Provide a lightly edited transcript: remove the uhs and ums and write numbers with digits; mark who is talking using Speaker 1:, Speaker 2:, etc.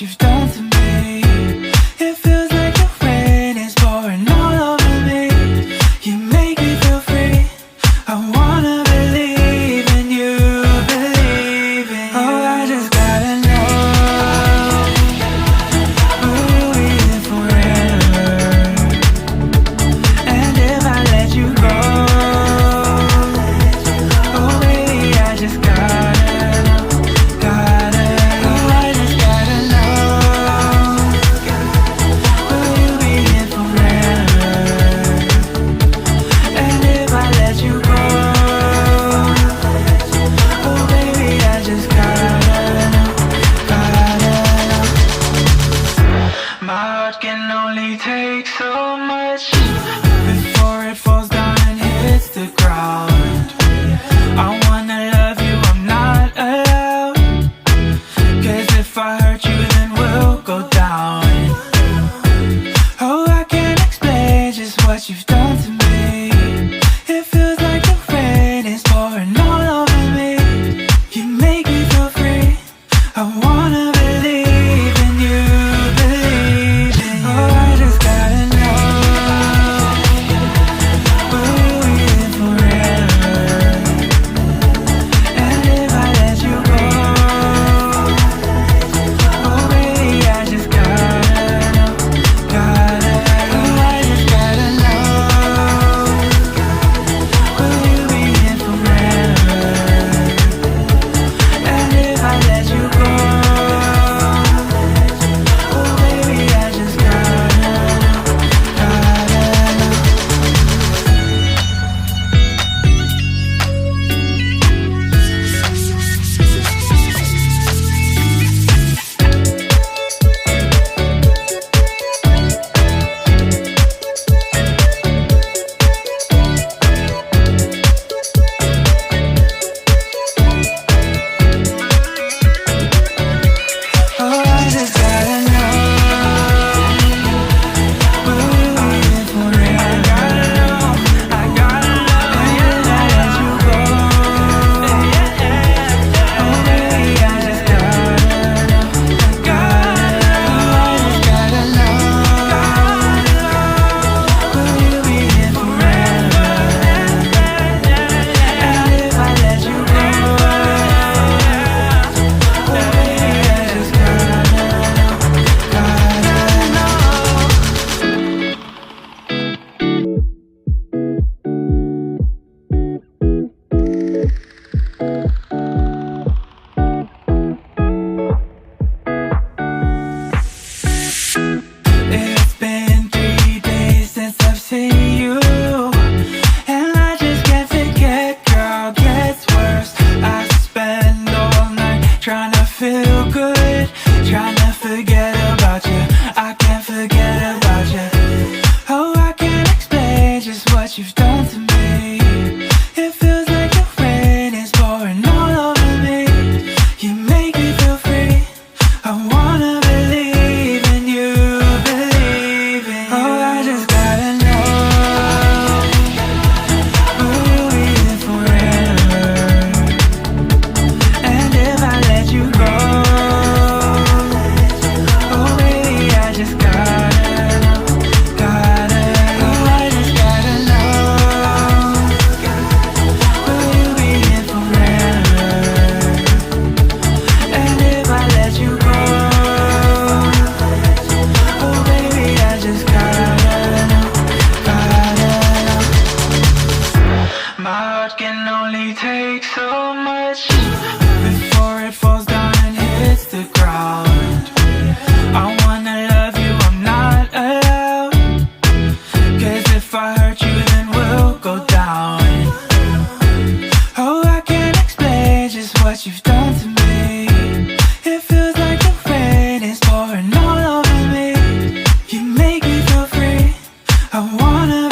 Speaker 1: you've done to me. It feels like the rain is pouring all over me. You make me feel free. I wanna believe in you, believe in you. Oh, I just gotta know, will you be here forever? And if I let you go, oh baby, I just gotta know, gotta know. Oh, I just gotta know, will you be here forever? And if I let you go, oh baby, I just gotta know, gotta know. My heart can only take so much before it falls down and hits the ground. I wanna love you, I'm not allowed, 'cause if I hurt you then we'll go down. Oh, I can't explain just what you've done to me. It feels like the rain is pouring all over me. You make me feel free. I wanna believe in you, believe in you. Oh, I just gotta know, will you be here forever? And if I let you go, oh baby, I just gotta know, gotta know. Oh, I just gotta know, will you be here forever? And if I let you go, oh baby, I just gotta know, gotta know. Oh, I just gotta know, will you be here forever? I gotta know, I gotta know. And if I let you go, oh baby, I just gotta know, gotta know. I just gotta know, will you be here forever? And if I let you go, oh baby, I just gotta know, gotta know. It's been 3 days since I've seen you, and I just can't forget, girl, gets worse. I spend all night trying to feel good, trying to forget about you. I can't forget about you. Oh, I can't explain just what you've done to me. It feels like the rain is pouring all over me. You make me feel free. I wanna believe in you, believe in you. Oh, I just gotta know, will you be here forever? And if I let you go, oh baby, I just gotta know, gotta know. Oh, I just gotta know, will you be here forever? And if I let you go, oh baby, I just gotta know, gotta know. My heart can only take so much before it falls down and hits the ground. I wanna love you, I'm not allowed, 'cause if I hurt you then we'll go down. Oh, I can't explain just what you've done to me. It feels like the rain is pouring all over me. You make me feel free. I wanna